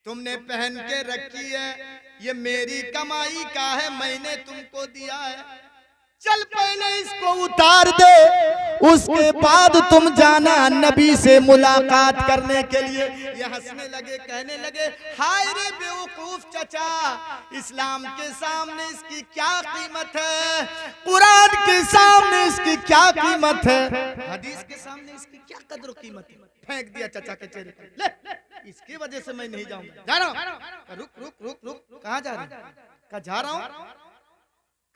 तुमने पहन के रखी है, ये मेरी कमाई का है, मैंने तुमको दिया है। चल पहले इसको उतार दे, उसके बाद तुम जाना नबी से मुलाकात करने के लिए। ये हंसने लगे, कहने लगे, हाय रे बेवकूफ चचा, इस्लाम के सामने इसकी क्या कीमत है, कुरान के सामने इसकी क्या कीमत है, हदीस के सामने इसकी क्या कद्र कीमत है। फेंक दिया चचा के चेहरे पर, ले इसकी वजह से मैं नहीं जाऊंगा, जा रहा हूं। रुक रुक रुक रुक, कहाँ जा रहा है? कहा जा रहा हूं।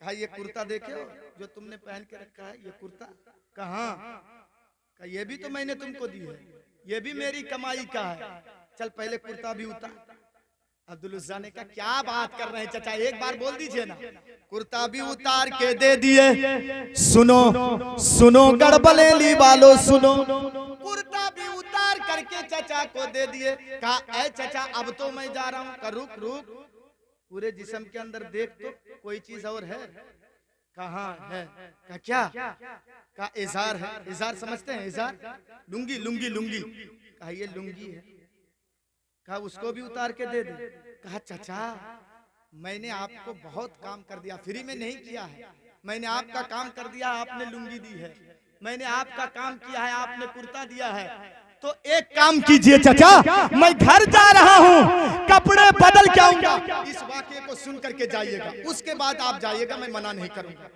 कहा ये कुर्ता देखे जो तुमने पहन के रखा है, ये कुर्ता कहाँ? कहा ये भी तो मैंने तुमको दी है, ये भी मेरी कमाई का है। चल पहले कुर्ता भी उतार। अब्दुल उज़्ज़ा ने कहा क्या बात कर रहे हैं चचा, एक बार बोल दीजिए ना। कुर्ता भी उतार के दे दिए। सुनो सुनो गड़बड़ेली वालों सुनो, कुर्ता भी उतार करके चचा को दे दिए। कहा ऐ चचा अब तो मैं जा रहा हूँ। रुक रुक, पूरे जिस्म के अंदर देख तो कोई चीज और है। कहाँ है? का क्या? का इज़ार है। इज़ार समझते हैं? इज़ार लुंगी, लुंगी लुंगी। कहा ये लुंगी है। कहा उसको भी उतार के दे दे। कहा चचा मैंने आपको बहुत काम कर दिया, फ्री में नहीं किया है, मैंने आपका काम कर दिया, आपने लुंगी दी है, मैंने आपका काम किया है, आपने कुर्ता दिया है। तो एक काम कीजिए चचा, मैं घर जा रहा हूँ, कपड़े बदल के आऊंगा, इस वाक्य को सुन करके जाइएगा, उसके बाद आप जाइएगा, मैं मना नहीं करूंगा।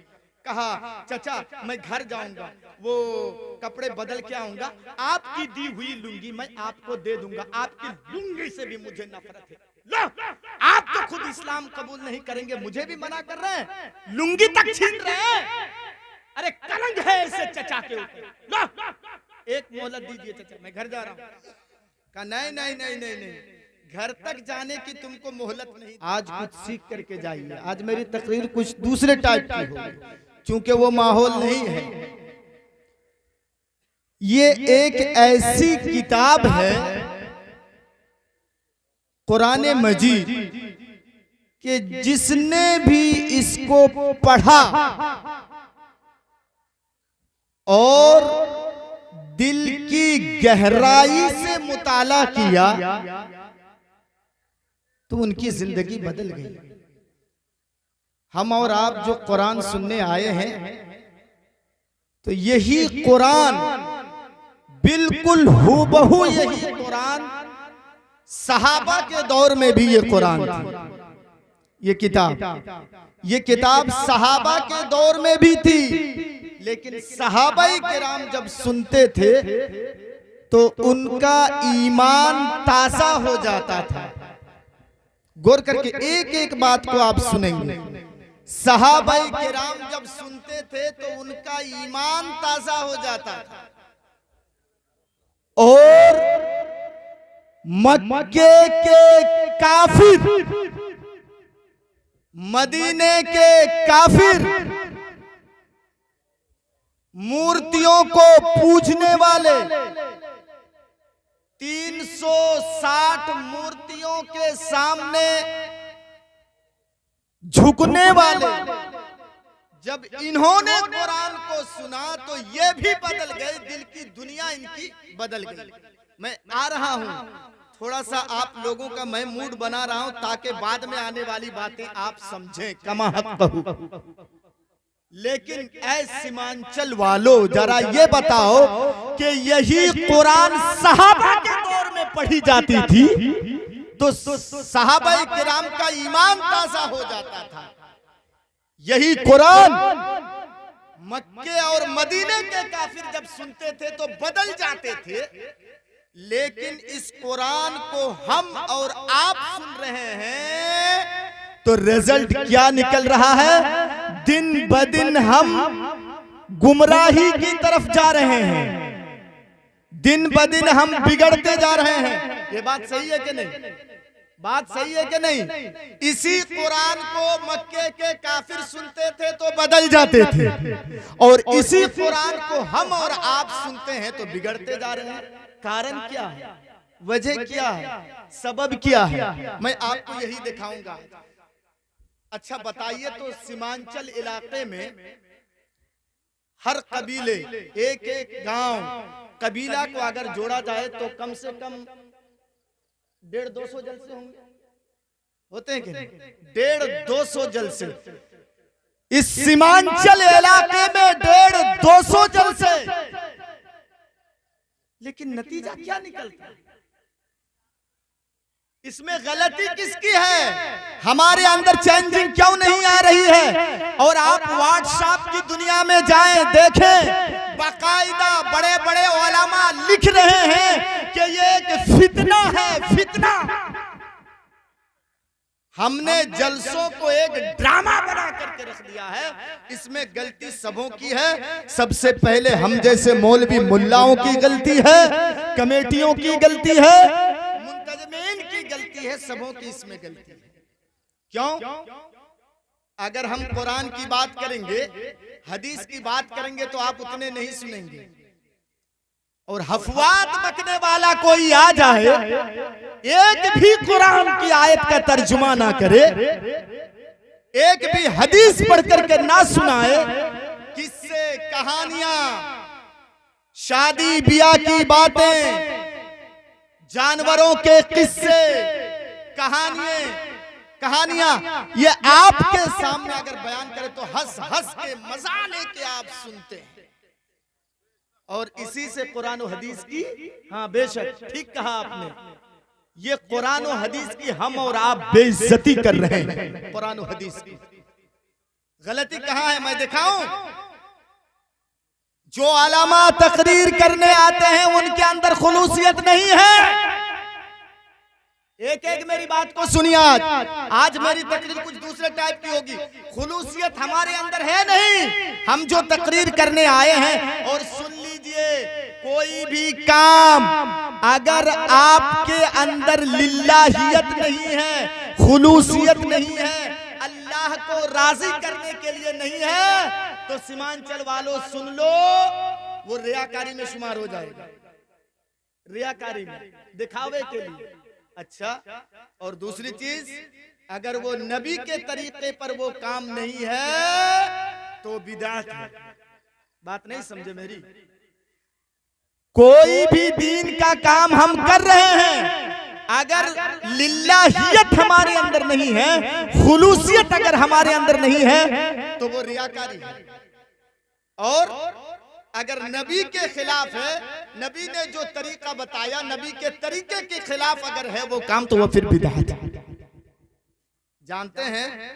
कहा चचा मैं घर जाऊंगा, वो कपड़े बदल के आऊंगा, आपकी दी हुई लुंगी मैं आपको दे दूंगा, आपकी लुंगी से भी मुझे नफरत है। लो, आप तो खुद इस्लाम कबूल नहीं करेंगे, मुझे भी मना कर रहे हैं, लुंगी तक छीन रहे हैं। अरे कलंक है ऐसे चचा के ऊपर। लो एक मोहलत दीजिए चचा, मैं घर जा रहा हूँ। कहा नहीं नहीं नहीं नहीं नहीं, घर तक जाने की तुमको मोहलत नहीं, आज कुछ सीख करके जाइए। आज मेरी तकरीर कुछ दूसरे टाइप की होगी, क्योंकि वो माहौल नहीं है। ये एक ऐसी किताब है कुरान मजीद कि जिसने भी इसको पढ़ा और दिल की गहराई से मुताला किया तो उनकी जिंदगी बदल गई। हम और आप जो कुरान सुनने आए हैं, तो यही कुरान बिल्कुल हूबहू यही कुरान सहाबा के दौर में भी ये कुरान थी। ये किताब सहाबा के दौर में भी थी, लेकिन सहाबाई किराम जब सुनते थे तो उनका ईमान ताजा हो जाता था। गौर करके एक एक बात को आप सुनेंगे। सहाबाई किराम जब सुनते थे तो उनका ईमान ताजा हो जाता था, और मक्के के काफिर, मदीने के काफिर, मूर्तियों को पूजने वाले, 360 मूर्तियों के सामने झुकने वाले, जब इन्होंने कुरान को सुना तो ये भी बदल गए, दिल की दुनिया इनकी बदल गई। मैं आ रहा हूं, थोड़ा सा आप लोगों का मैं मूड बना रहा हूं ताकि बाद में आने वाली बातें आप समझें। कमा हक कहू, लेकिन ऐ सीमांचल वालों जरा ये बताओ कि यही कुरान सहाबा के दौर में पढ़ी जाती थी तो सहाबाए किराम का ईमान ताजा हो जाता था। यही कुरान मक्के और मदीने के काफिर जब सुनते थे तो बदल जाते थे, लेकिन इस कुरान को हम और आप सुन रहे हैं तो रिजल्ट क्या निकल रहा है? दिन ब दिन हम गुमराही की तरफ जा रहे हैं, दिन ब दिन हम बिगड़ते जा रहे हैं। ये बात सही है कि नहीं? बात सही है कि नहीं? इसी कुरान को मक्के के काफिर सुनते थे तो बदल जाते थे, और इसी कुरान को हम और आप सुनते हैं तो बिगड़ते जा रहे हैं। कारण क्या है? वजह क्या है? सबब क्या है? मैं आपको यही दिखाऊंगा। अच्छा बताइए, तो सीमांचल इलाके में हर कबीले, एक एक गांव, कबीला को अगर जोड़ा जाए तो कम से कम 150-200 जलसे होंगे, होते हैं कि नहीं? 150-200 जलसे इस सीमांचल इलाके में, 150-200 जलसे, लेकिन नतीजा क्या निकलता? इसमें गलती किसकी है? हमारे अंदर चेंजिंग क्यों नहीं आ रही है? और आप व्हाट्सएप की दुनिया में जाएं, देखें, बाकायदा बड़े बड़े उलमा लिख रहे हैं कि ये एक फितना है, फितना। हमने जलसों को एक ड्रामा बना करके रख दिया है। इसमें गलती सबों की है। सबसे पहले हम जैसे मौलवी मुल्लाओं की गलती है, कमेटियों की गलती है, मुंतजमीन की गलती है, सबों की इसमें गलती है। क्यों? अगर हम कुरान की बात करेंगे, हदीस की बात करेंगे तो आप उतने नहीं सुनेंगे, और हफवात बकने वाला कोई आ जाए, एक भी कुरान की आयत का तर्जुमा ना करे, एक भी हदीस पढ़ करके ना सुनाए, किस्से, कहानियां, शादी ब्याह की बातें, जानवरों के किस्से, कहानियां ये आपके सामने अगर बयान करे तो हंस हंस के मजा लेके आप सुनते हैं, और इसी से कुरान और हदीस की, हाँ बेशक ठीक कहा आपने, ये कुरान और हदीस की हम और आप बेइज्जती कर रहे हैं। कुरान और हदीस की गलती कहाँ है मैं दिखाऊं? जो आलामा तकरीर करने आते हैं उनके अंदर खुलूसियत नहीं है। एक एक मेरी बात को सुनिए। आज मेरी तकरीर कुछ दूसरे टाइप की होगी। खुलूसियत हमारे अंदर है नहीं। हम जो तकरीर करने आए हैं, और सुन लीजिए, कोई भी काम अगर आपके अंदर लिल्लाहियत नहीं है, खुलूसियत नहीं है, अल्लाह को राजी करने के लिए नहीं है, तो सीमांचल वालों सुन लो, वो रियाकारी में शुमार हो जाएगा। रियाकारी में, दिखावे के लिए। अच्छा, और दूसरी चीज, अगर वो नबी के तरीके पर वो काम नहीं है तो बिदात है। बात नहीं समझे मेरी? कोई भी दीन का काम हम कर रहे हैं, अगर लिल्लाहियत हमारे अंदर नहीं है, खुलूसियत अगर हमारे अंदर नहीं है, तो वो रियाकारी है। और अगर नबी के खिलाफ है, नबी ने जो तरीका बताया, नबी के तरीके के खिलाफ अगर है वो काम, तो वो फिर बिदअत है। जानते हैं,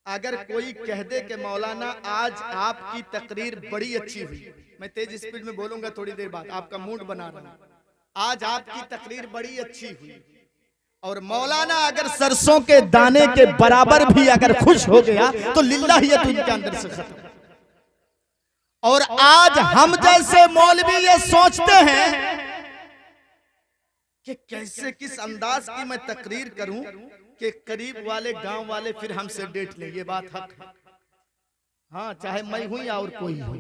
अगर कोई कह दे कि मौलाना आज आपकी तकरीर बड़ी अच्छी हुई, मैं तेज स्पीड में बोलूंगा थोड़ी देर बाद, आपका मूड बना रहा हूं, आज आपकी तकरीर बड़ी अच्छी हुई, और मौलाना अगर सरसों के दाने के बराबर भी अगर खुश हो गया, तो लिल्लाहियत उनके अंदर से खत्म। और आज हम जैसे मौलवी ये सोचते हैं कि कैसे, किस अंदाज की मैं तकरीर करूं कि करीब वाले, गांव वाले फिर हमसे डेट लें। ये बात हक है, हाँ, चाहे मैं हूं या और कोई हो।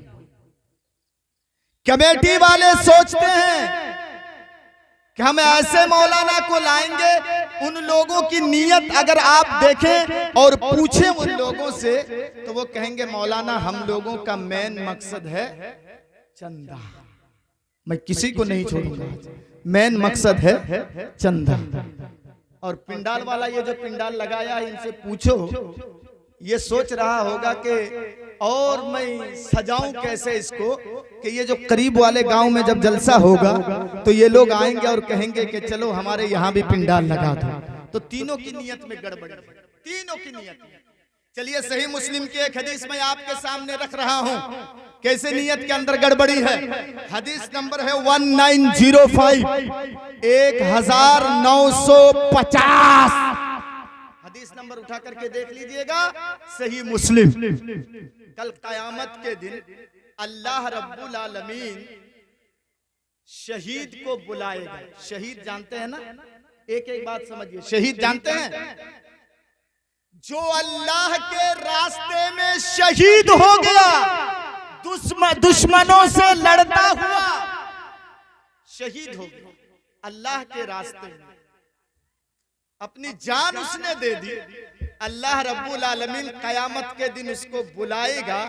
कमेटी वाले सोचते हैं कि हम ऐसे मौलाना को लाएंगे, उन लोगों की नीयत अगर आप देखें और पूछें उन लोगों से, तो वो कहेंगे मौलाना हम लोगों का मेन मकसद है चंदा। मैं किसी को नहीं छोड़ूंगा, मेन मकसद है चंदा। और पिंडाल वाला ये जो पिंडाल लगाया है, इनसे पूछो, ये सोच रहा होगा कि और मैं सजाऊं कैसे इसको, कि ये जो करीब वाले गांव में जब जलसा होगा तो ये लोग आएंगे और कहेंगे कि चलो हमारे यहाँ भी पिंडाल लगा दो। तो तीनों की नियत में गड़बड़ी, तीनों की नियत। चलिए, सही मुस्लिम की एक हदीस मैं आपके सामने रख रहा हूँ, कैसे नियत के अंदर गड़बड़ी है। हदीस नंबर है 1905, 1950। हदीस नंबर उठा करके देख लीजिएगा, सही मुस्लिम। कल कयामत के दिन अल्लाह रब्बुल आलमीन शहीद को बुलाएगा। शहीद जानते हैं ना? एक एक बात समझिए, शहीद जानते हैं? जो अल्लाह के रास्ते में शहीद हो गया, दुश्मनों से लड़ता हुआ शहीद हो गया, अल्लाह के रास्ते में अपनी जान उसने दे दी, अल्लाह रब्बुल आलमीन कयामत के दिन उसको बुलाएगा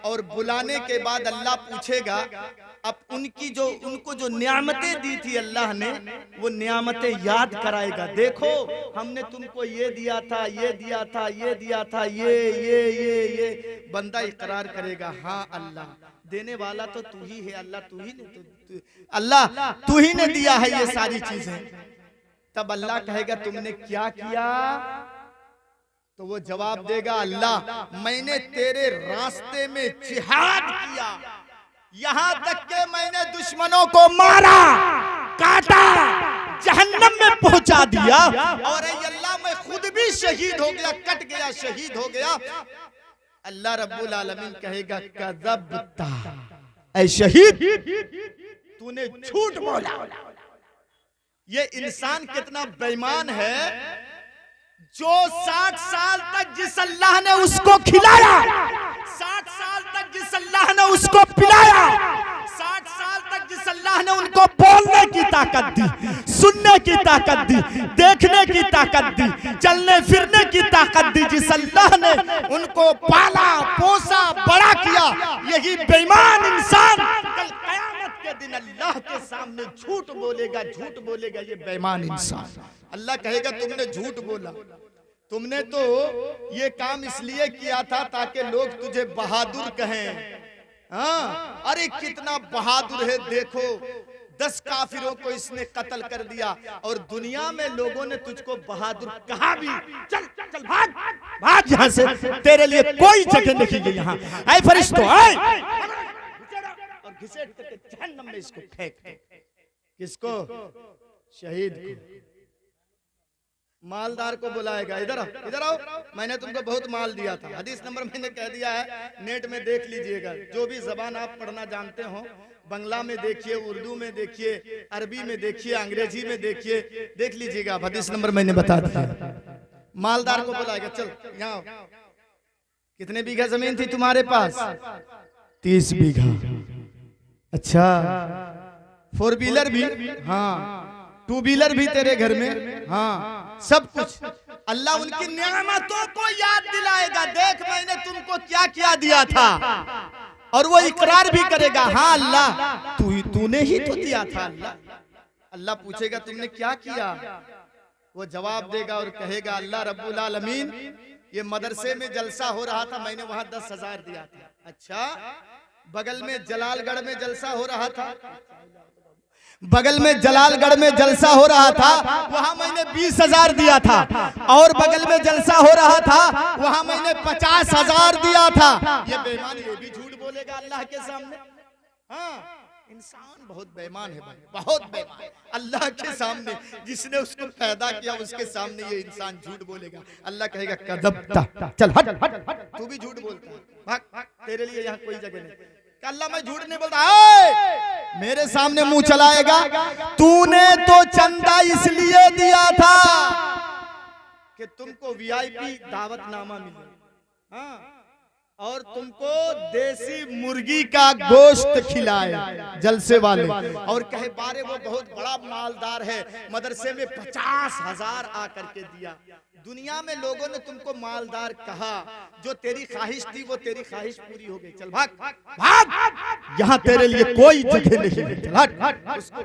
और बुलाने के बाद अल्लाह पूछेगा, अब उनको जो नियामतें दी थी अल्लाह ने, वो नियामतें याद कराएगा। देखो हमने तुमको ये दिया था, ये दिया था, ये दिया था, ये बंदा इकरार करेगा, हाँ अल्लाह देने वाला तो तू ही है, अल्लाह तू ही ने दिया है ये सारी चीजें। तब अल्लाह कहेगा तुमने क्या किया? तो वो जवाब देगा, अल्लाह मैंने तेरे रास्ते में जिहाद किया, यहां तक के मैंने दुश्मनों को मारा, काटा, जहन्नम में पहुंचा दिया, और अल्लाह मैं खुद भी शहीद हो गया, कट गया, शहीद हो गया। अल्लाह रब्बुल आलमीन कहेगा कज़ब्ता, ऐ शहीद तूने झूठ बोला। ये इंसान कितना बेईमान है जो 60 साल तक जिस अल्लाह ने उसको खिलाया, 60 साल तक जिस अल्लाह ने उसको पिलाया, 60 साल तक जिस अल्लाह ने उनको बोलने की ताकत दी, सुनने की ताकत दी, देखने की ताकत दी, चलने फिरने की ताकत दी, जिस अल्लाह ने उनको पाला पोसा बड़ा किया, यही बेईमान इंसान कल कयामत के दिन अल्लाह के सामने झूठ बोलेगा। ये बेईमान इंसान, अल्लाह कहेगा तुमने झूठ बोला, तुमने तो ये काम इसलिए किया था ताकि लोग तुझे बहादुर कहें। हाँ, अरे कितना बहादुर है, देखो 10 काफिरों को इसने कत्ल कर दिया और दुनिया में लोगों ने तुझको बहादुर कहा भी। चल चल भाग यहाँ से, तेरे लिए कोई जगह नहीं है यहाँ। ऐ फरिश्तों, और घिसेट करके जहन्नम में इसको फेंक दो। किसको? शहीद को। मालदार को बुलाएगा, इधर आओ, मैंने तुमको बहुत माल दिया था। हदीस नंबर मैंने कह दिया है, नेट में देख लीजिएगा, जो भी जबान आप पढ़ना जानते हो, बंगला में देखिए, उर्दू में देखिए, अरबी में देखिए, अंग्रेजी में देखिए, देख लीजिएगा। हदीस नंबर मैंने बता दिया। मालदार को बुलाएगा, चल यहाँ, कितने बीघा जमीन थी तुम्हारे पास? 30 बीघा। अच्छा, 4 व्हीलर भी? हाँ। 2 व्हीलर भी तेरे घर में? हाँ। सब कुछ। अल्लाह उनकी नियामतों को याद दिलाएगा, देख मैंने तुमको क्या क्या दिया था, और वो इकरार भी करेगा, हाँ अल्लाह तूने ही तो दिया था। अल्लाह पूछेगा तुमने क्या किया? वो जवाब देगा और कहेगा, अल्लाह रब्बुल आलमीन ये मदरसे में जलसा हो रहा था, मैंने वहां 10,000 दिया था। अच्छा, बगल में जलालगढ़ में जलसा हो रहा था, बगल में जलालगढ़ में जलसा हो रहा था, वहां मैंने 20,000 दिया था, और बगल में जलसा हो रहा था, वहां मैंने 50,000 दिया था। ये बेईमान ये भी झूठ बोलेगा अल्लाह के सामने। हाँ, इंसान बहुत बेईमान है भाई, बहुत बेईमान। अल्लाह के सामने, जिसने उसको पैदा किया उसके सामने ये इंसान झूठ बोलेगा। अल्लाह कहेगा कज़ब्ता, चल हट, तू भी झूठ बोलता है, भाग, तेरे लिए यहाँ कोई जगह नहीं। अल्लाह मैं झूठ नहीं बोलता, मेरे सामने मुंह चलाएगा, तूने तो चंदा इसलिए दिया था कि तुमको VIP दावतनामा मिले, हाँ, और तुमको देसी मुर्गी का गोश्त खिलाए जलसे वाले, और कहे बारे वो बहुत बड़ा मालदार है, मदरसे में 50,000 आकर के दिया। दुनिया में लोगों ने तुमको मालदार कहा, जो तेरी ख्वाहिश थी वो तेरी ख्वाहिश पूरी हो गई, चल भाग भाग, यहाँ तेरे लिए कोई जगह नहीं है, उसको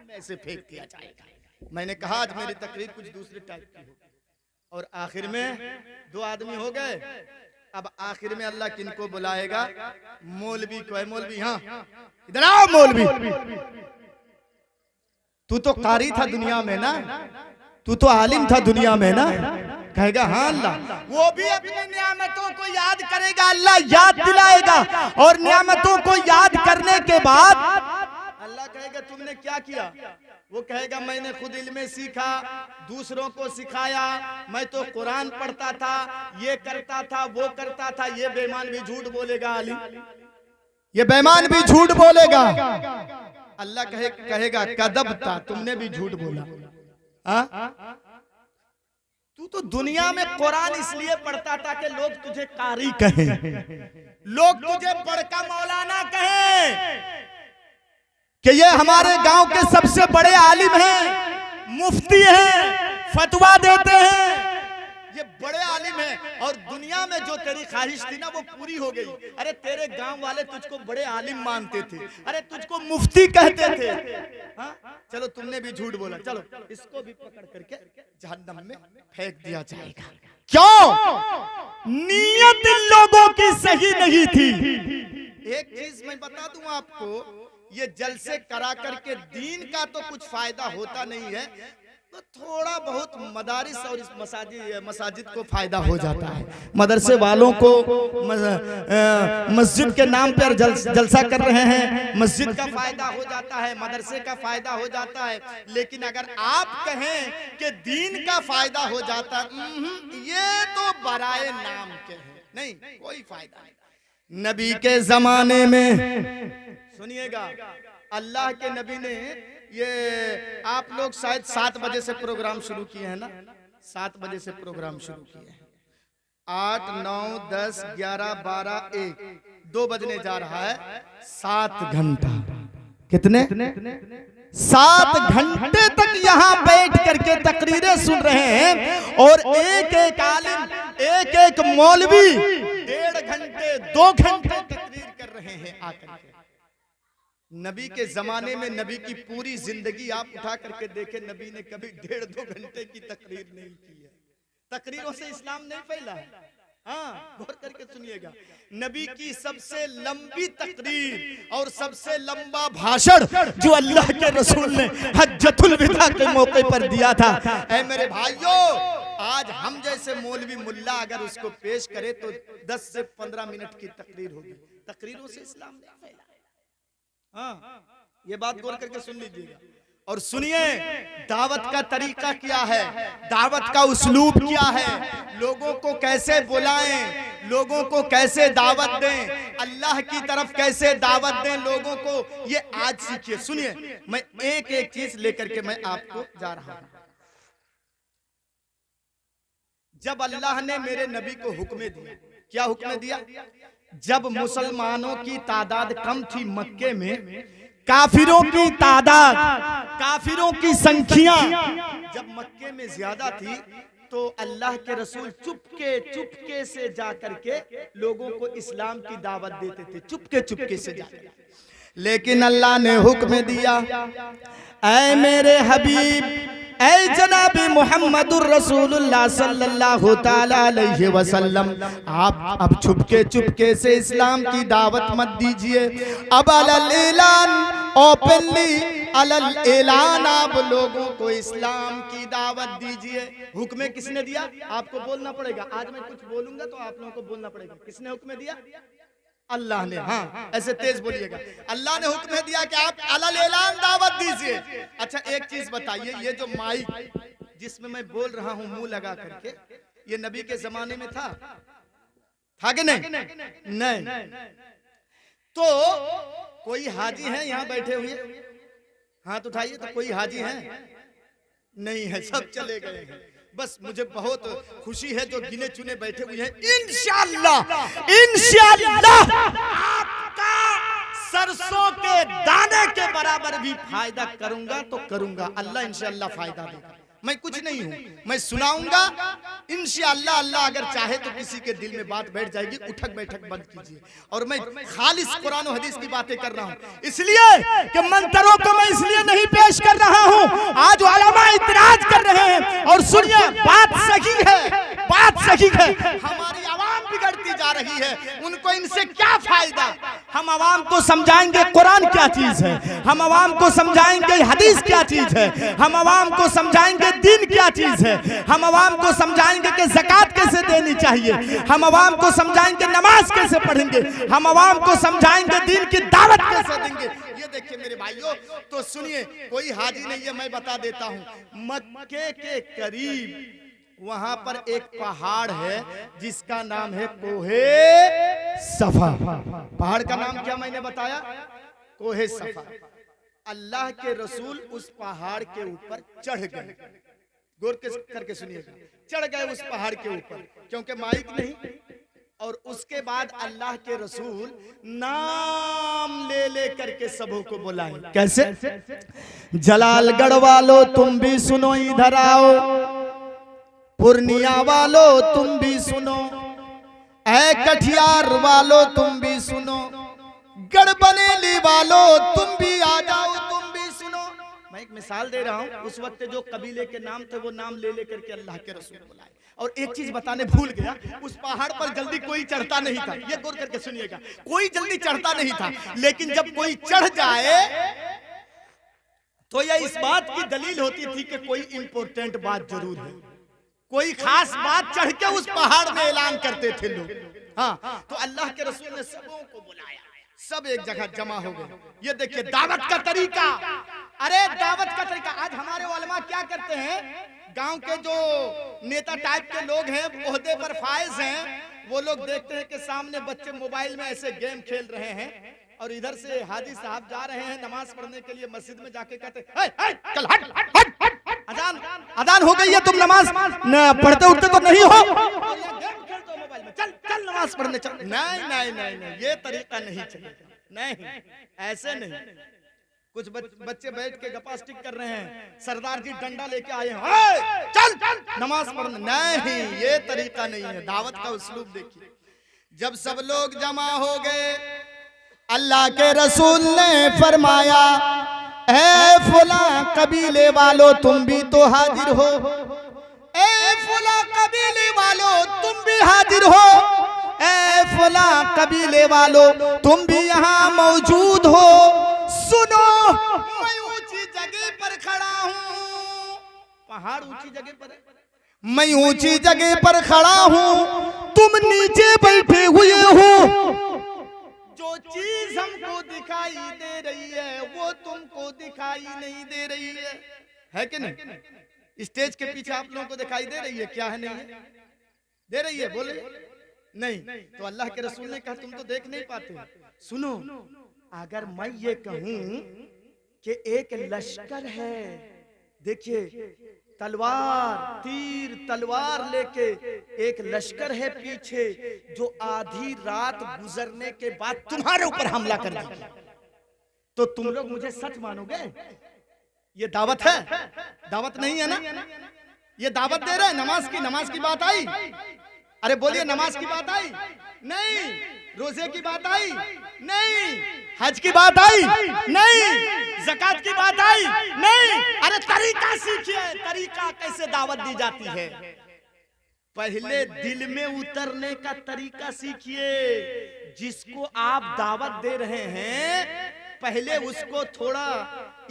में ऐसे फेंक दिया जाएगा। मैंने कहा आज मेरी तकरीर कुछ दूसरे टाइप की हो, और आखिर में 2 आदमी हो गए। अब आखिर में अल्लाह किनको बुलाएगा? मौलवी को। है मौलवी, हाँ इधर आओ मौलवी, तू तो कारी था दुनिया में ना, तू तो आलिम था दुनिया में ना। कहेगा हाँ अल्लाह, वो भी अपनी नियामतों को याद करेगा, अल्लाह याद दिलाएगा, और नियामतों को याद करने के बाद अल्लाह कहेगा तुमने क्या किया? वो कहेगा मैंने खुद इल्म सीखा, दूसरों को सिखाया, मैं तो कुरान पढ़ता था, ये करता था, वो करता था। ये बेईमान भी झूठ बोलेगा अली, ये बेईमान भी झूठ बोलेगा। अल्लाह कहेगा कज़ब्ता, तुमने भी झूठ बोला। तू तो दुनिया में कुरान इसलिए पढ़ता था कि लोग तुझे कारी कहें, लोग तुझे बड़का मौलाना कहें कि ये हमारे गांव के सबसे बड़े आलिम हैं, मुफ्ती हैं, फतवा देते हैं, ये बड़े आलिम हैं और दुनिया में जो तेरी ख्वाहिश थी ना वो पूरी हो गई। अरे तेरे गांव वाले तुझको बड़े आलिम मानते थे, अरे तुझको मुफ्ती कहते थे। हाँ चलो तुमने भी झूठ बोला, चलो इसको भी पकड़ करके जहन्नम में फेंक दिया जाएगा। क्यों? नीयत इन लोगों की सही नहीं थी। एक चीज मैं बता दूं आपको, ये जलसे करा करके दीन का तो कुछ फायदा होता नहीं है, तो थोड़ा बहुत मदारिस और इस मसाजिद को फायदा हो जाता है। मदरसे वालों को मस्जिद के नाम पर जलसा कर रहे हैं, मस्जिद का फायदा हो जाता है, मदरसे का फायदा हो जाता है। लेकिन अगर आप कहें कि दीन का फायदा हो जाता, ये तो बराए नाम के हैं, नहीं कोई फायदा नहीं। नबी के जमाने में सुनिएगा, अल्लाह के नबी ने ये, आप लोग शायद 7 बजे से प्रोग्राम शुरू किए हैं ना, 7 बजे से प्रोग्राम शुरू किए हैं, 8, 9, 10, 11, 12, 1, 2 बजने जा रहा है। 7 घंटा, कितने? 7 घंटे तक यहाँ बैठ करके तकरीरें सुन रहे हैं और एक एक आलिम, एक एक मौलवी 1.5 घंटे 2 घंटे तकरीर कर रहे हैं आकर के। नबी के जमाने में नबी की पूरी जिंदगी आप उठा करके देखें, नबी ने कभी 1.5-2 घंटे की तकरीर नहीं की है। तकरीरों से इस्लाम नहीं फैला है। हाँ गौर करके सुनिएगा, नबी की सबसे लंबी तकरीर और सबसे लंबा भाषण जो अल्लाह के रसूल ने हज्जतुल विदा के मौके पर दिया था। ऐ मेरे भाइयों, आज हम जैसे मौलवी मुल्ला अगर उसको पेश करे तो 10 से 15 मिनट की तकरीर होगी। तकरीरों से इस्लाम नहीं फैला। हाँ ये बात गौर करके सुन लीजिएगा और सुनिए, दावत का तरीका क्या है, दावत का उस्लूब क्या है, लोगों को कैसे बुलाएं, लोगों को कैसे दावत दें, अल्लाह की तरफ कैसे दावत दें लोगों को, ये आज सीखिए। सुनिए, मैं एक एक चीज लेकर के मैं आपको जा रहा हूं। जब अल्लाह ने मेरे नबी को हुक्म दिया, क्या हुक्म दिया? जब मुसलमानों की तादाद कम थी मक्के में, काफिरों की तादाद, काफिरों की संख्या जब मक्के में ज्यादा थी, तो अल्लाह के रसूल चुपके से जा करके लोगों को इस्लाम की दावत देते थे, चुपके से जाकर। लेकिन अल्लाह ने हुक्म दिया, ऐ मेरे हबीब, ऐ जनाबी मुहम्मदुर रसूलुल्लाह सल्लल्लाहु ताला अलैहि वसल्लम, आप अब चुपके से इस्लाम की दावत मत दीजिए। अब अलल ऐलान, ओपनली अलल ऐलान आप लोगों को इस्लाम की दावत दीजिए। हुक्म किसने दिया? आपको बोलना पड़ेगा। आज मैं कुछ बोलूंगा तो आप लोगों को बोलना पड़ेगा। किसने हुक्म दिया? अल्लाह ने। हाँ ऐसे तेज बोलिएगा। अल्लाह ने हुक्म दिया कि आप अलल ऐलान दावत दीजिए। अच्छा एक चीज बताइए, ये जो माइक जिसमें मैं बोल रहा हूं मुंह लगा करके, ये नबी के जमाने में था कि नहीं? तो कोई हाजी है यहाँ बैठे हुए? हाथ उठाइए। तो कोई हाजी है? नहीं है, सब चले गए हैं। बस मुझे बहुत खुशी है जो गिने चुने बैठे हुए हैं। इंशाअल्लाह आपका सरसों के दाने के बराबर भी फायदा करूंगा तो करूंगा। अल्लाह इंशाअल्लाह फायदा देगा। मैं कुछ नहीं हूं, मैं सुनाऊंगा इंशाअल्लाह। अल्लाह अगर चाहे तो किसी के दिल में बात बैठ जाएगी। उठक बैठक बंद कीजिए। और मैं खालिस कुरान और हदीस की बातें कर रहा हूं, इसलिए कि मंतरों को मैं इसलिए नहीं पेश कर रहा हूं। आज उलमा इतराज कर रहे हैं। और सुनिए, बात सही है, बात सही है। हमारी आवाम बिगड़ती जा रही है, उनको इनसे क्या फायदा? हम आवाम को समझाएंगे कुरान क्या चीज है, हम आवाम को समझाएंगे हदीस क्या चीज है, हम आवाम को समझाएंगे दीन क्या चीज है, हम आवाम को समझाएंगे कि ज़कात कैसे देनी चाहिए, हम आवाम को समझाएंगे नमाज कैसे पढ़ेंगे, हम आवाम को समझाएंगे दीन की दावत कैसे देंगे। ये देखिए मेरे भाइयों, तो सुनिए, कोई हाजी नहीं है, मैं बता देता हूं। मक्के के करीब वहां पर एक पहाड़ है जिसका नाम है कोहे सफा। पहाड़ का नाम क्या मैंने बताया? कोहे सफा। अल्लाह के रसूल उस पहाड़ के ऊपर चढ़ गए। गौर करके सुनिएगा, चढ़ गए उस पहाड़ के ऊपर, क्योंकि माइक नहीं। और उसके बाद अल्लाह के रसूल नाम ले करके सबों को बुलाए। कैसे? जलालगढ़ वालों तुम भी सुनो, इधर आओ। पूर्णिया वालों तुम भी सुनो, ऐ कटिहार वालों तुम भी सुनो, गढ़बरेली वालों तुम भी आ जाओ, तुम भी सुनो। मैं एक मिसाल दे रहा हूं, उस वक्त जो कबीले के नाम थे वो नाम ले लेकर के अल्लाह के रसूल बुलाए। और एक चीज बताने भूल गया, उस पहाड़ पर जल्दी कोई चढ़ता नहीं था, ये गौर करके सुनिएगा, कोई जल्दी चढ़ता नहीं था। लेकिन जब कोई चढ़ जाए तो यह इस बात की दलील होती थी कि कोई इंपॉर्टेंट बात जरूर है, कोई खास बात चढ़ के उस पहाड़ में ऐलान करते थे लोग। हाँ, तो अल्लाह के रसूल ने सबों को बुलाया, सब एक जगह जमा हो गए। ये देखिए दावत का तरीका, अरे दावत का तरीका। आज हमारे उलमा क्या करते हैं, गांव के जो नेता टाइप के लोग हैं, ओहदे पर फाइज हैं, वो लोग देखते हैं कि सामने बच्चे मोबाइल में ऐसे गेम खेल रहे हैं और इधर से हाजी साहब जा रहे हैं नमाज पढ़ने के लिए मस्जिद में, जाके कहते चल हट हट हट, अजान हो गई है, तुम नमाज पढ़ते उठते तो नहीं हो, गेम खेलते हो मोबाइल में, चल चल नमाज पढ़ने चल। नहीं नहीं नहीं नहीं, ये तरीका नहीं चलेगा, नहीं ऐसे नहीं। कुछ बच्चे बैठ के गपास्टिक कर रहे हैं, सरदार जी डंडा लेके आए हैं, चल नमाज पढ़ने, नहीं ये तरीका नहीं है। दावत का उस्लूब देखिए। जब सब लोग जमा हो गए, अल्लाह के रसूल ने फरमाया, ऐ फुला कबीले वालों तुम भी तो हाजिर हो, ऐ फुला कबीले वालों तुम भी हाजिर हो, ऐ फुला कबीले वालों तुम भी यहाँ मौजूद हो। सुनो, मैं ऊंची जगह पर खड़ा हूँ, पहाड़ ऊंची जगह पर है, मैं ऊंची जगह पर खड़ा हूँ, तुम नीचे बैठे हुए हो। जो चीज हमको दिखाई दे रही है वो तुमको दिखाई नहीं दे रही है कि नहीं? स्टेज के पीछे आप लोगों को दिखाई दे रही है, क्या है नहीं है? दे रही है, बोले नहीं। तो अल्लाह के रसूल ने कहा तुम तो देख नहीं पाते। सुनो, अगर मैं ये कहूं कि एक लश्कर है, देखिए तलवार, तीर तलवार लेके एक लश्कर है पीछे, जो आधी रात गुजरने के बाद तुम्हारे ऊपर हमला कर देगा, तो तुम लोग मुझे सच मानोगे? ये दावत है, दावत नहीं है ना? ये दावत दे रहे हैं नमाज की बात आई, अरे बोलिए नमाज की बात आई नहीं, रोजे की बात आई नहीं, हज की बात आई नहीं, ज़कात की बात आई नहीं। अरे तरीका सीखिए, तरीका कैसे दावत दी जाती है। पहले दिल में उतरने का तरीका सीखिए। जिसको आप दावत दे रहे हैं, पहले उसको थोड़ा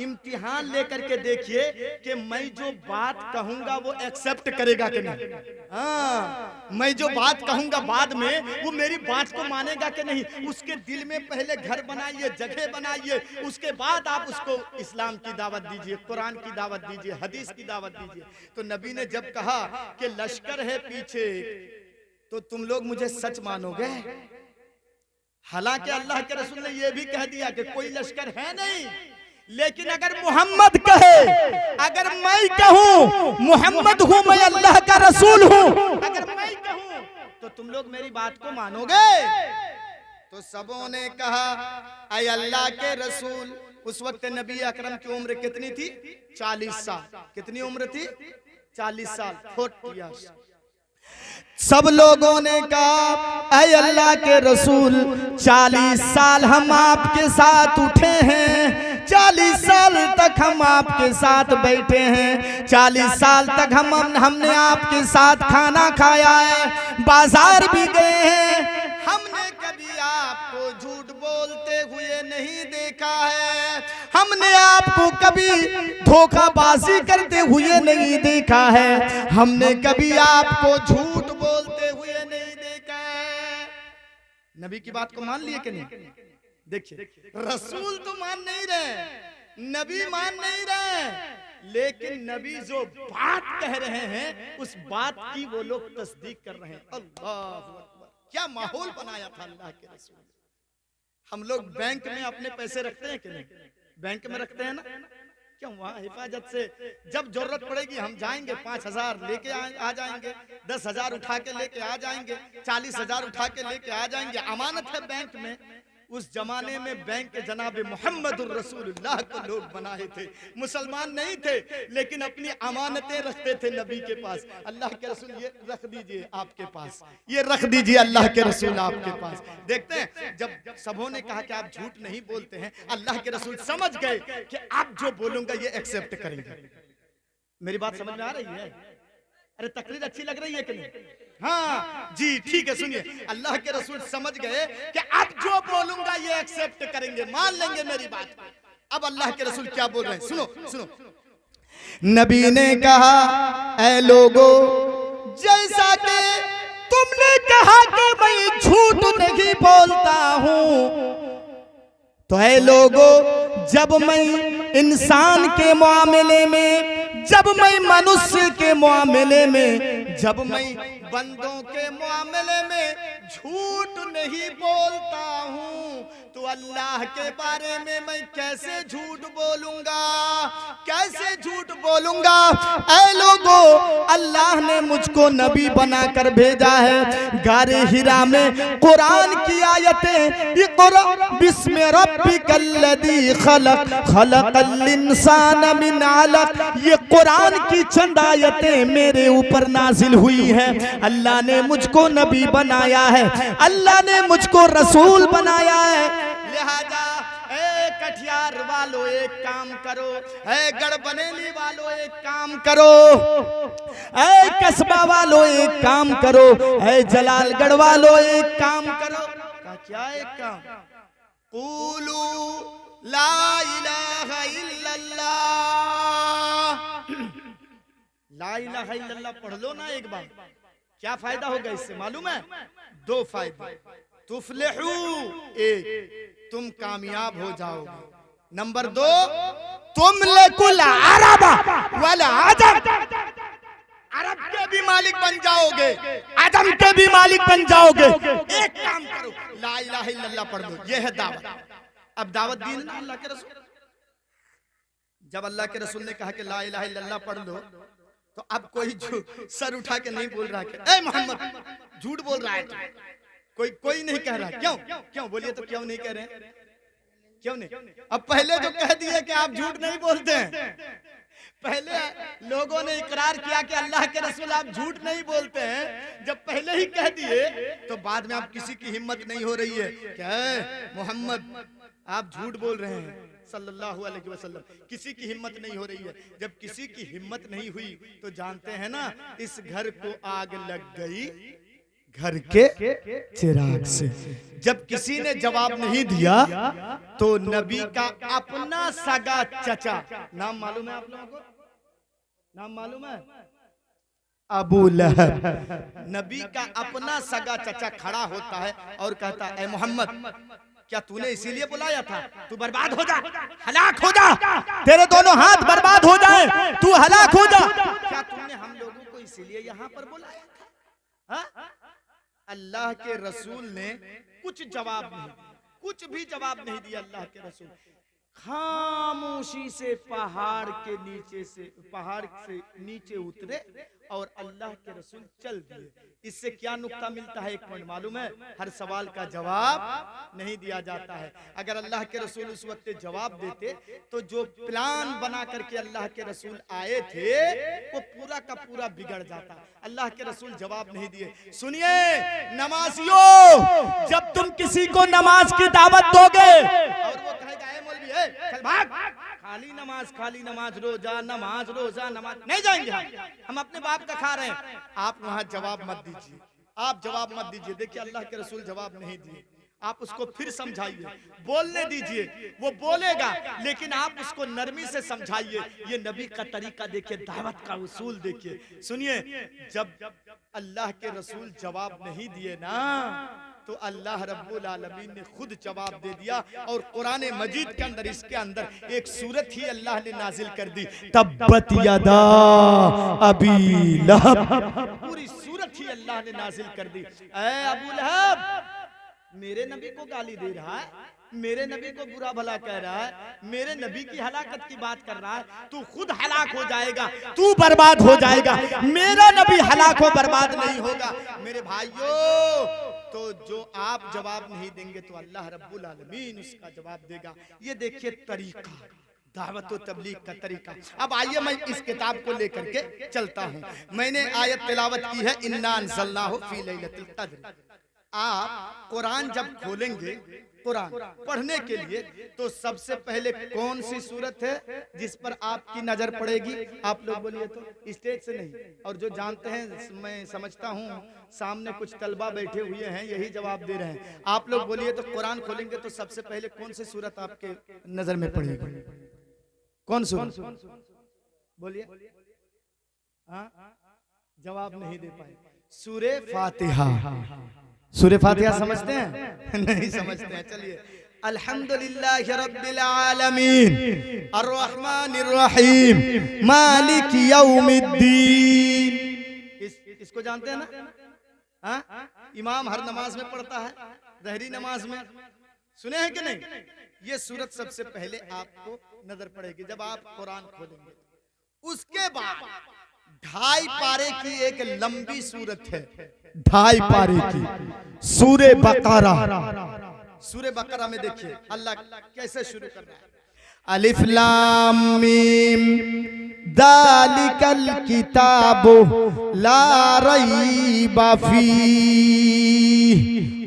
इम्तिहान लेकर के देखिए कि मैं जो बात कहूंगा वो एक्सेप्ट करेगा कि नहीं। हाँ, मैं जो बात कहूंगा बाद में वो मेरी बात को मानेगा कि नहीं। उसके दिल में पहले घर बनाइए, जगह बनाइए, उसके बाद आप उसको इस्लाम की दावत दीजिए, कुरान की दावत दीजिए, हदीस की दावत दीजिए। तो नबी ने जब कहा कि लश्कर है पीछे, तो तुम लोग मुझे सच मानोगे? हालांकि अल्लाह के रसूल ने यह भी कह दिया कि कोई लश्कर है नहीं, लेकिन अगर मोहम्मद कहे, अगर मैं कहूं मोहम्मद हूं, मैं अल्लाह का रसूल हूं, अगर मैं कहूं तो तुम लोग मेरी बात को मानोगे? तो सबों ने कहा ऐ अल्लाह के रसूल। उस वक्त नबी अकरम की उम्र कितनी थी? 40 साल। कितनी उम्र थी? 40 साल, 40 इयर्स। सब लोगों ने कहा ऐ अल्लाह के रसूल, 40 साल हम आपके साथ उठे हैं, 40 साल तक हम आपके साथ बैठे हैं, 40 साल तक हमने आपके साथ खाना खाया है, बाजार भी गए हैं, हमने कभी आपको झूठ बोलते हुए नहीं देखा है, हमने आपको कभी धोखाबाजी करते हुए नहीं देखा है, हमने कभी आपको झूठ बोलते हुए नहीं देखा है। नबी की बात को मान लिए कि नहीं? देखिए, रसूल तो मान नहीं रहे, नबी मान नहीं रहे, लेकिन नबी जो बात कह रहे हैं उस बात की वो लोग तस्दीक कर रहे हैं। अल्लाह अकबर, क्या माहौल बनाया था अल्लाह के रसूल। हम लोग बैंक में अपने पैसे रखते हैं कि नहीं? बैंक में रखते हैं ना, क्यों? वहाँ हिफाजत से जब जरूरत पड़ेगी हम जाएंगे, 5,000 लेके आ जाएंगे, 10,000 उठा के लेके आ जाएंगे, 40,000 उठा के लेके आ जाएंगे, अमानत है बैंक में। उस जमाने में बैंक जनाब मोहम्मदुर रसूलुल्लाह को लोग बनाए थे, मुसलमान नहीं थे लेकिन अपनी अमानतें रखते थे नबी के पास। अल्लाह के रसूल ये रख दीजिए आपके पास, ये रख दीजिए अल्लाह के रसूल आपके पास। देखते हैं जब सबों ने कहा कि आप झूठ नहीं बोलते हैं, अल्लाह के रसूल समझ गए कि आप जो बोलूंगा ये एक्सेप्ट करेंगे। मेरी बात समझ में आ रही है? अरे तकरीर अच्छी लग रही है कि नहीं? हाँ जी ठीक है, सुनिए। अल्लाह के रसूल समझ गए कि अब जो बोलूंगा ये एक्सेप्ट करेंगे, मान लेंगे मेरी बात। अब अल्लाह के रसूल क्या बोल रहे हैं, सुनो सुनो। नबी ने कहा, ऐ लोगो, जैसा कि तुमने कहा कि मैं झूठ नहीं बोलता हूं, तो ऐ लोगो, जब मैं इंसान के मामले में, जब मैं मनुष्य के मामले में, जब मैं बंदों के मामले में झूठ नहीं बोलता हूं, तो अल्लाह के बारे में मैं कैसे झूठ बोलूंगा, कैसे झूठ बोलूंगा। ऐ लोगो, अल्लाह ने मुझको नबी बनाकर भेजा है। गारे हिरा में कुरान की आयतें, इक़रा बिस्मि रब्बिकल्लज़ी खलक़, खलक़ल इंसान मिन अलक़, ये कुरान की चंद आयतें मेरे ऊपर नाजिल हुई हैं। अल्लाह ने मुझको नबी बनाया है, अल्लाह ने मुझको रसूल बनाया है। लिहाजा ए कटिहार वालों एक काम करो, ए गढ़बनेली वालों एक काम करो, ए कस्बा वालों एक काम करो, ए जलालगढ़ वालों एक काम करो। क्या एक काम? क़ूलू ला इलाहा इल्लल्लाह, ला इलाहा इल्लल्लाह पढ़ लो ना एक बार। क्या फायदा होगा इससे मालूम है? दो फायदे। तुफलिहू, एक तुम कामयाब हो जाओगे, नंबर दो तुम लकुल अरब वल अजम, अरब के भी मालिक बन जाओगे, अजम के भी मालिक बन जाओगे। एक काम करो, ला इलाहा इल्लल्लाह पढ़ लो, ये है दावत। अब दावत दी ना अल्लाह के रसूल। जब अल्लाह के रसूल ने कहा कि ला इलाहा इल्लल्लाह पढ़ लो, तो अब कोई सर उठा के नहीं बोल रहा कि ए मोहम्मद झूठ बोल रहा है, कोई नहीं कह रहा। क्यों क्यों बोलिए तो, क्यों नहीं कह रहे हैं? क्यों नहीं? अब पहले जो कह दिए कि आप झूठ नहीं बोलते हैं, पहले लोगों ने इकरार किया कि अल्लाह के रसूल आप झूठ नहीं बोलते हैं, जब पहले ही कह दिए तो बाद में आप किसी की हिम्मत नहीं हो रही है क्या मोहम्मद आप झूठ बोल रहे हैं सल्लल्लाहु अलैहि वसल्लम, किसी की हिम्मत नहीं हो रही है। जब किसी की हिम्मत नहीं हुई तो जानते हैं ना, इस घर को आग लग गई घर के चिराग से। जब किसी ने जवाब नहीं दिया तो नबी का अपना सगा चचा, नाम मालूम है आप लोगों को? नाम मालूम है? अबू लहब। नबी का अपना सगा चचा खड़ा होता है और कहता है, ए मोहम्मद, क्या तूने इसीलिए बुलाया था? तू बर्बाद हो जा, हलाक हो जा, तेरे दोनों हाथ बर्बाद हो जाए, तू हलाक हो जा। क्या तुमने हम लोगों को इसीलिए यहाँ पर बुलाया था? हा? अल्लाह के रसूल ने कुछ जवाब नहीं, कुछ भी जवाब नहीं दिया। अल्लाह के रसूल खामोशी से पहाड़ से नीचे उतरे और अल्लाह के रसूल चल दिए। इससे क्या नुक्ता मिलता है? एक पॉइंट मालूम है, हर सवाल का जवाब नहीं दिया जाता है। अगर अल्लाह के रसूल उस वक्त जवाब देते तो जो प्लान बना करके अल्लाह के रसूल आए थे वो पूरा का पूरा बिगड़ जाता। अल्लाह के रसूल जवाब नहीं दिए। सुनिए नमाजियों, जब तुम किसी को नमाज की दावत दोगे और वो कहेगा ए मौलवी चल भाग, खाली नमाज रोजा नमाज नहीं जाएंगे हम अपने बाप का खा रहे हैं। आप वहां जवाब मत दीजिए, आप जवाब मत दीजिए। देखिए अल्लाह के रसूल जवाब नहीं दिए, आप उसको फिर समझाइए, बोलने दीजिए, वो बोलेगा लेकिन आप उसको नरमी से समझाइए। ये नबी का तरीका देखिए, दावत का उसूल देखिए। सुनिए, जब अल्लाह के रसूल जवाब नहीं दिए ना तो अल्लाह रब्बुल आलमीन ने खुद जवाब दे दिया। और कुरान मजीद के अंदर, इसके अंदर एक सूरत ही अल्लाह ने नाजिल कर दी, तब्बत यदा अबी लहब। पूरी सूरत ही अल्लाह ने नाजिल कर दी। ऐ अबू लहब, मेरे नबी को गाली दे रहा है, मेरे नबी को बुरा भला कह रहा है, मेरे नबी की हलाकत की बात कर रहा है, तू खुद हलाक हो जाएगा, तू बर्बाद हो जाएगा, मेरा नबी हलाक हो बर्बाद नहीं होगा। मेरे भाइयों, तो जो आप जवाब नहीं देंगे तो अल्लाह रब्बुल आलमीन उसका जवाब देगा। ये देखिए तरीका, दावत व तबलीग का तरीका। अब आइए मैं इस किताब को लेकर के चलता हूँ। मैंने आयत तिलावत की है, इन्ना अंज़लनाहु फी लैलतिल क़द्र। आप कुरान जब खोलेंगे कुरान पढ़ने के लिए, तो सबसे पहले कौन सी सूरत है जिस पर आपकी नजर पड़ेगी? आप लोग बोलिए तो, स्टेज से नहीं। और जो जानते हैं, मैं समझता हूँ सामने कुछ तलबा बैठे हुए हैं, यही जवाब दे रहे हैं। आप लोग बोलिए तो, कुरान खोलेंगे तो सबसे पहले कौन सी सूरत आपके नजर में पड़ेगी? कौन सूरत? बोलिए। हाँ, जवाब नहीं दे पाए। सूरे फातिहा। सूरे फातिहा समझते हैं? नहीं समझते हैं। चलिए, अल्हम्दुलिल्लाहि रब्बिल आलमीन अर्रहमानिर रहीम मालिक यौमिद्दीन। इसको जानते हैं ना? हाँ, इमाम हर नमाज में पढ़ता है, ज़हरी नमाज में। सुने हैं कि नहीं? ये सूरत सबसे पहले आपको नजर पड़ेगी जब आप कुरान खोलेंगे। उसके बाद 2.5 पारे की एक लंबी सूरत है, 2.5 पारे की, सूरे बकरा। सूरे बकरा में देखिए अल्लाह कैसे शुरू कर रहा है। अलिफ लाम मीम दालिकल किताबु ला रैबा फीहि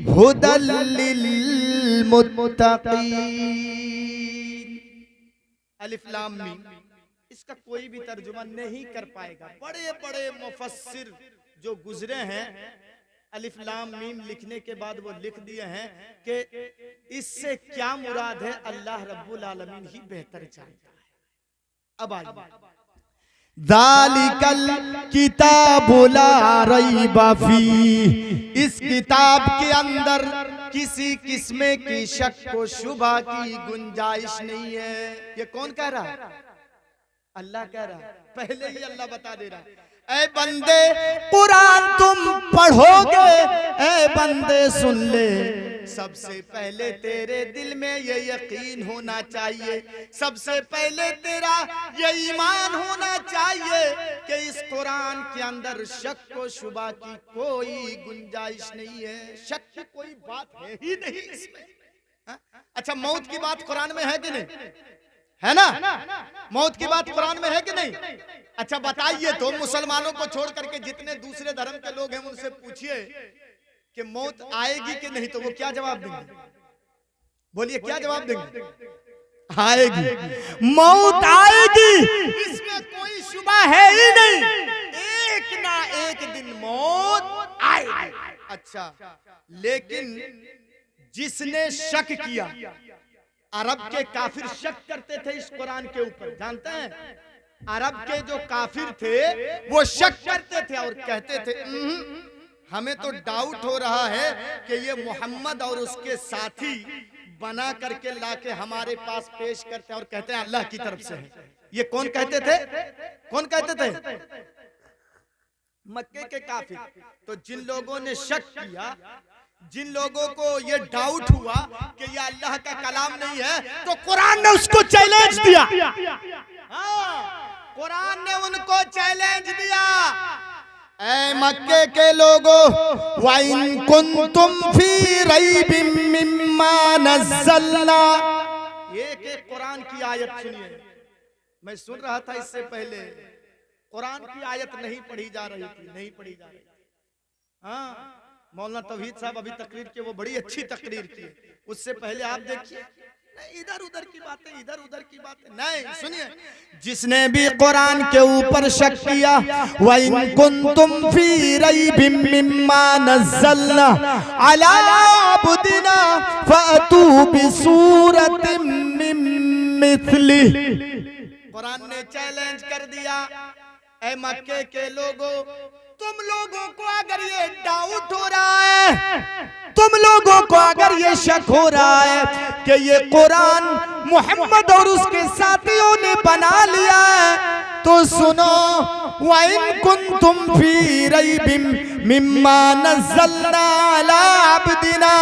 हुदल लिल मुत्तकीन। अलिफ लाम मीम, इसका कोई भी तर्जुमा नहीं कर पाएगा। बड़े बड़े मुफस्सिर जो गुजरे हैं, अलिफ लाम मीम लिखने के बाद वो लिख दिए हैं कि इससे क्या मुराद है अल्लाह रब्बुल आलमीन ही बेहतर जानता है। अब आइए, ज़ालिकल किताबु ला रैबा फीहि, इस किताब के अंदर किसी किस्म की शक व शुबा की गुंजाइश नहीं है। ये कौन कह रहा है? अल्लाह कह रहा है। पहले ही अल्लाह बता दे रहा है, ऐ बंदे कुरान तुम पढ़ोगे, ऐ बंदे सुन ले, सबसे पहले तेरे दिल में ये यकीन होना चाहिए, सबसे पहले तेरा ये ईमान होना चाहिए कि इस कुरान के अंदर शक व शुबा की कोई गुंजाइश नहीं है। शक की कोई बात है ही नहीं इसमें। अच्छा, मौत की बात कुरान में है कि नहीं? है ना? मौत की बात कुरान में है कि नहीं? अच्छा बताइए तो, मुसलमानों को छोड़ करके जितने दूसरे धर्म के लोग हैं उनसे पूछिए कि मौत आएगी कि नहीं, तो वो क्या जवाब देंगे? बोलिए, क्या जवाब देंगे? आएगी, मौत आएगी, इसमें कोई शुबा है ही नहीं। एक ना एक दिन मौत आएगी। अच्छा, लेकिन जिसने शक किया, अरब के काफिर शक करते थे इस कुरान के ऊपर, जानते हैं? अरब के जो काफिर थे वो शक करते थे और कहते थे हमें तो डाउट हो रहा है कि ये मोहम्मद और उसके साथी बना करके लाके हमारे पास पेश करते हैं और कहते हैं अल्लाह की तरफ से है। ये कौन कहते थे? कौन कहते थे? मक्के के काफिर। तो जिन लोगों ने शक किया, जिन लोगों को ये डाउट हुआ कि ये अल्लाह का कलाम नहीं है, तो कुरान ने उसको चैलेंज दिया। हाँ, कुरान ने उनको चैलेंज दिया, ऐ मक्के के लोगों, वाइन कुंतुम फी रैबिम मिम्मा नज़्ज़लना। एक एक कुरान की आयत सुनिए। मैं सुन रहा था इससे पहले, कुरान की आयत नहीं पढ़ी जा रही थी, नहीं पढ़ी जा रही थी। हाँ, मौलाना तौहीद साहब अभी तकरीर की, वो बड़ी अच्छी तकरीर की। उससे पहले आप देखिए, इधर उधर की बातें, इधर उधर की बातें नहीं। सुनिए, जिसने भी कुरान के ऊपर शक किया, वइन कुंतुम फी रैबिम मिम्मा नज़्ज़लना अला अब्दिना फअतू बिसूरतिम मिन मिथलिही। कुरान ने चैलेंज कर दिया, ऐ मक्के के लोगों, तुम लोगों को अगर ये डाउट हो रहा है, तुम लोगों को अगर ये शक हो रहा है कि ये कुरान मोहम्मद और उसके साथियों ने बना लिया है, तो सुनो, वाइन कुंतुम फी रैबिम मिम्मा नज़्ज़लना अला अब्दिना,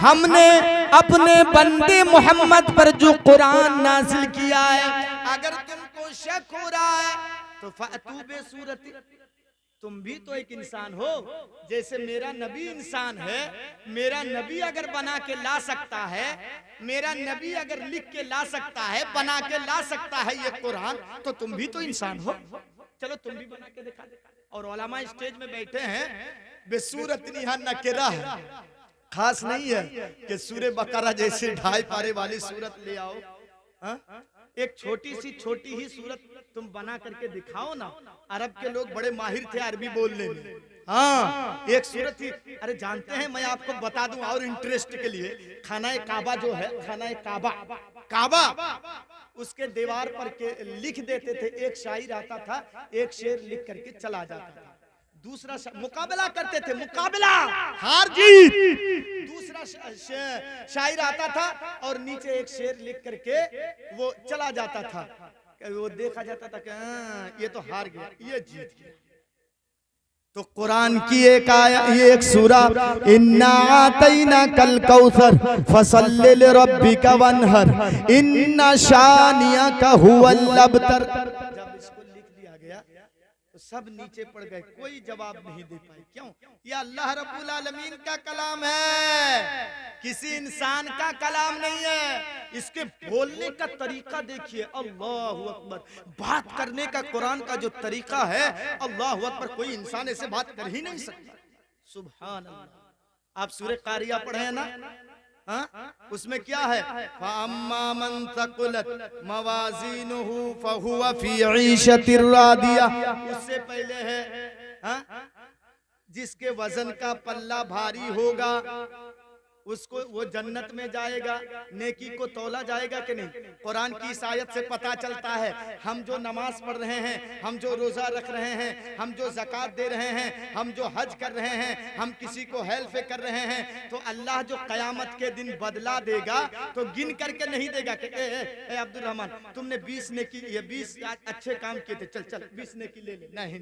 हमने अपने बंदे मोहम्मद पर जो कुरान नाज़िल किया है, अगर तुमको शक हो रहा है तो फअतू बिसूरति, तुम भी तो एक इंसान हो, जैसे मेरा नबी इंसान है। मेरा नबी अगर बना के ला सकता है, मेरा नबी अगर लिख के ला सकता है, बना के ला सकता है ये कुरान, तो तुम भी तो इंसान हो। चलो तुम भी बना के दिखा। और उलमा स्टेज में बैठे हैं, बेसूरत निहा नकेरा है, खास नहीं है कि सूरे बकरा जैसे 2.5 पारे वाली सूरत ले आओ। हा? एक छोटी ही सूरत तुम बना करके दिखाओ ना। अरब के लोग बड़े माहिर थे अरबी बोलने में। हाँ, एक सूरत थी। अरे जानते हैं, मैं आपको बता दूं और इंटरेस्ट के लिए, खाना काबा जो है, खाना काबा उसके दीवार पर के लिख देते थे। एक शायर आता था, एक शेर लिख करके चला जाता था, दूसरा मुकाबला करते थे, मुकाबला हार जीत। दूसरा शायर आता था और नीचे एक शेर लिख करके वो चला जाता था। वो देखा जाता था कि ये तो हार गया, ये जीत गया। तो कुरान की एक आया, ये एक सूरा, इन्ना आतैना कल कौसर फसल्लि लिरब्बिका वन्हर इन्ना शानियका हुवल अबतर। जब इसको लिख दिया गया तो सब नीचे पड़ गए, कोई जवाब नहीं दे पाए। क्यों? ये अल्लाह रब्बुल आलमीन का कलाम है, किसी इंसान का कलाम नहीं है। इसके बोलने का तरीका देखिए, अल्लाहु अकबर। बात करने का कुरान का जो तरीका है, अल्लाहु अकबर, कोई इंसान ऐसे बात कर ही नहीं सकता। सुभान अल्लाह। आप सूरह कारिया पढ़े हैं ना? हाँ? उसमें क्या है? फअम्मा मन तक़ुलत मवाज़ीनुहु फहुवा फ़ी ईशतिर रादिया। उससे पहले है, हाँ? जिसके वजन का पल्ला भारी होगा उसको, वो जन्नत में जाएगा। नेकी को तौला जाएगा कि नहीं? कुरान की इस आयत से पता चलता है, हम जो नमाज पढ़ रहे हैं, हम जो रोजा रख रहे हैं, हम जो ज़कात दे रहे हैं, हम जो हज कर रहे हैं, हम किसी को हेल्प कर रहे हैं, तो अल्लाह जो कयामत के दिन बदला देगा तो गिन करके नहीं देगा कि ए अब्दुल रहमान, तुमने 20 नेकी, ये 20 अच्छे काम किए थे, चल चल 20 नेकी ले ले। नहीं,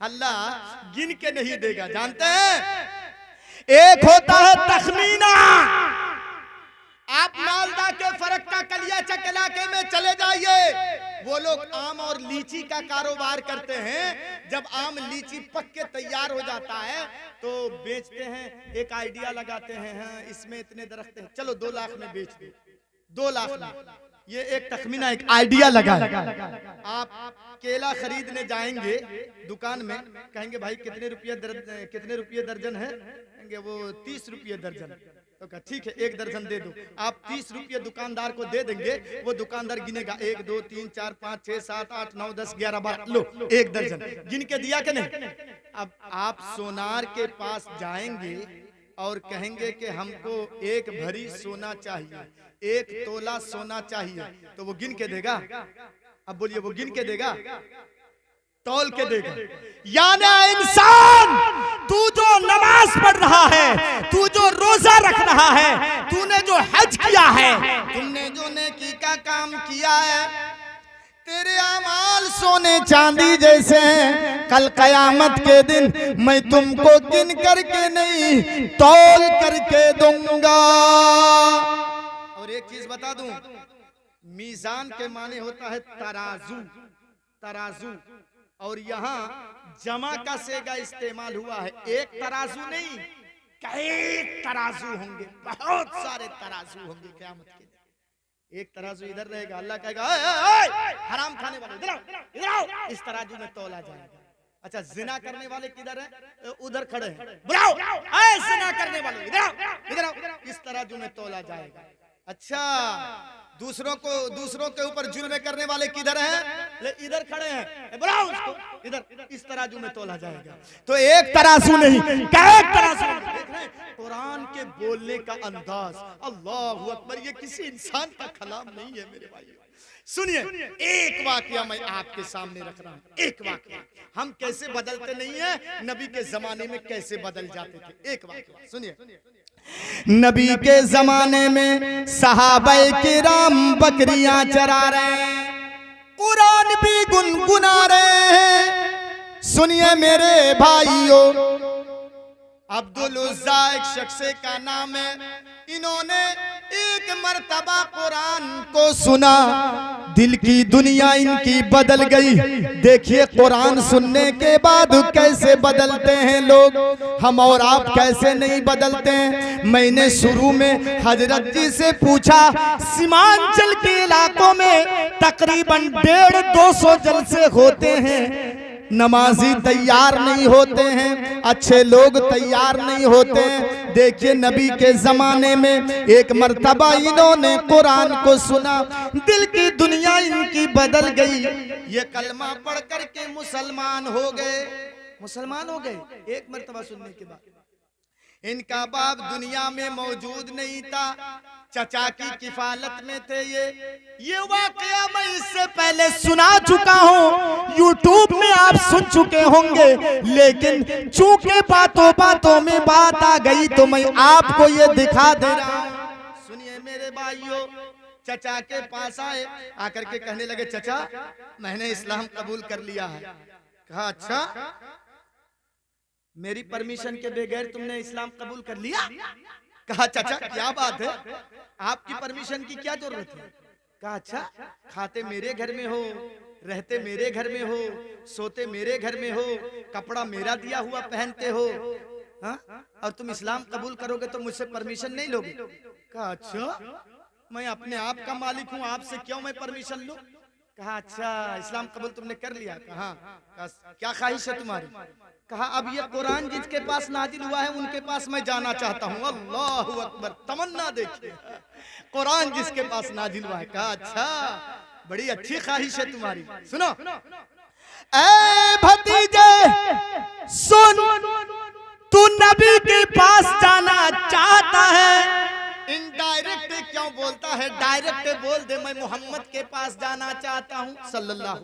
अल्लाह गिन के नहीं देगा। जानते हैं, एक होता है तखमीना। आप मालदा के फरक्का कलिया चक इलाके में चले जाइए, वो लोग आम और लीची का कारोबार करते हैं। जब आम लीची पक के तैयार हो जाता है तो बेचते हैं, एक आइडिया लगाते हैं, हाँ इसमें इतने दरख्त हैं, चलो 2 लाख में बेच दो, 2 लाख में। ये एक तखमीना, एक आइडिया लगा। आप केला खरीदने जाएंगे दुकान में, कहेंगे भाई कितने रुपये दर्जन है? कहेंगे वो 30 रुपये दर्जन। तो कहा ठीक है, 1 दर्जन दे दो। आप 30 रुपये दुकानदार को दे देंगे, वो दुकानदार गिनेगा 1 2 3 4 5 6 7 8 9 10 11 12, लो 1 दर्जन गिन के दिया कि नहीं? अब आप सोनार के पास जाएंगे और कहेंगे कि हमको 1 भरी सोना चाहिए, 1 तोला सोना चाहिए, तो वो गिन के देगा? अब बोलिए, वो गिन के देगा? तौल के देगा। यानी इंसान, तू जो नमाज पढ़ रहा है, तू जो रोजा रख रहा है, तूने जो हज किया है, तुमने जो नेकी का काम किया है, तेरे अमाल सोने चांदी जैसे हैं। कल कयामत के दिन मैं तुमको गिन करके नहीं, तौल करके दूंगा। और एक चीज बता दूं, मीजान के माने होता है तराजू, और यहाँ जमा का सेगा इस्तेमाल हुआ है। एक तराजू नहीं, कई तराजू होंगे, बहुत सारे तराजू होंगे क़यामत के दिन। एक तराजू इधर रहेगा, अल्लाह कहेगा हराम खाने वाले इधर आओ, इस तराजू में तौला जाएगा। अच्छा, जिना करने वाले किधर है? उधर खड़े हैं, बुलाओ जिना करने वाले इधर आओ, इस तराजू में तौला जाएगा। अच्छा, दूसरों के ऊपर जुल्म करने वाले किधर हैं? इधर खड़े हैं, बुलाओ उसको इधर, इस तराजू में तोला जाएगा। तो एक तराजू नहीं, कई तराजू। देख रहे हैं कुरान के बोलने का अंदाज, अल्लाहु अकबर, ये किसी इंसान का कलाम नहीं है मेरे भाइयों। सुनिए, एक वाकया मैं आपके सामने रख रहा हूं, एक वाकया। हम कैसे बदलते नहीं है, नबी के जमाने में कैसे बदल जाते थे। एक वाकया सुनिए। नबी के जमाने में सहाबाए किराम बकरियां चरा रहे हैं, कुरान भी गुनगुना रहे हैं। सुनिए मेरे भाइयों, अब्दुल उज़्ज़ा एक शख्स का नाम है, इन्होंने एक मर्तबा कुरान को सुना, दिल की दुनिया इनकी बदल गई। देखिए कुरान सुनने के बाद कैसे बदलते हैं लोग, हम और आप कैसे नहीं बदलते हैं। मैंने शुरू में हजरत जी से पूछा, सीमांचल के इलाकों में तकरीबन 150-200 जलसे होते हैं, नमाजी तैयार नहीं होते हैं, अच्छे लोग तैयार नहीं होते हैं। देखिए नबी के जमाने में एक मर्तबा इन्होंने कुरान को सुना, दिल की दुनिया इनकी बदल गई। ये कलमा पढ़ कर के मुसलमान हो गए, मुसलमान हो गए एक मर्तबा सुनने के बाद। इनका बाप दुनिया में मौजूद नहीं था, चचा की किफालत में थे। ये वाकया मैं इससे पहले सुना चुका हूँ, यूट्यूब में आप सुन चुके होंगे, लेकिन चूंकि बातों बातों में बात आ गई तो मैं आपको ये दिखा दे रहा हूँ। सुनिए मेरे भाइयों, चचा के पास आए, आकर के कहने लगे, चचा मैंने इस्लाम कबूल कर लिया है। कहा अच्छा, मेरी परमिशन के बगैर तुमने इस्लाम कबूल कर लिया? कहा चाचा क्या बात है, आपकी परमिशन की क्या जरूरत है? कहा अच्छा, खाते मेरे घर में हो, रहते मेरे घर में हो, सोते मेरे घर में हो, कपड़ा मेरा दिया हुआ पहनते हो, हाँ? और तुम इस्लाम कबूल करोगे तो मुझसे परमिशन नहीं लोगे? कहा अच्छा, मैं अपने आप का मालिक हूँ, आपसे क्यों मैं परमिशन लूं? कहा अच्छा, इस्लाम कबूल तुमने कर लिया? कहा क्या ख्वाहिश है तुम्हारी? कहा अब ये कुरान जिसके पास नाजिल हुआ है उनके पास मैं जाना चाहता हूँ। अल्लाहु अकबर, तमन्ना देखिए, कुरान जिसके पास नाजिल हुआ है। कहा अच्छा, बड़ी अच्छी ख्वाहिश है तुम्हारी। सुनो ए भतीजे सुन, तू नबी के पास जाना चाहता है, इनडायरेक्ट क्यों बोलता है, डायरेक्ट बोल दे मैं मोहम्मद के पास जाना चाहता हूँ सल्लल्लाहु